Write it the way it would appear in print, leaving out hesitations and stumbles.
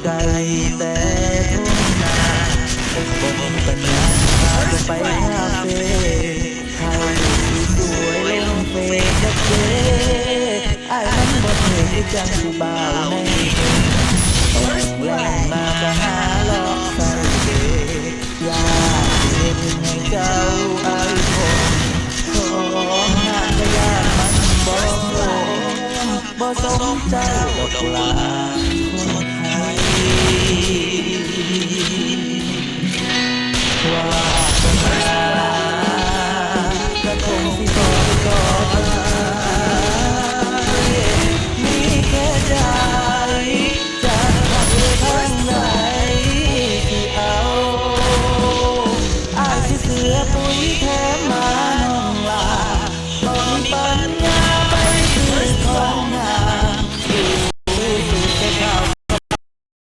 ไกลแต่ทุ่งนาบ่มีปัญญาจะไปคาเฟ่ถ่ายรูปสวยลงเฟซจักเด้ไอ้มันบ่เท่คือจังผู้บ่าวในต้องแล่นมาก็หาหลอกใส่เดอยากเห็นให้เจ้าไอ้คนของงานก็ยากมันบ่โง่บ่สมเจ้าดอกลาคนไทยว่าสนากระทงที่ต่อต่อมีแค่ใจจะรักเลยทั้งไหนที่เอาอ้ายสิเสือปุ๋ยแท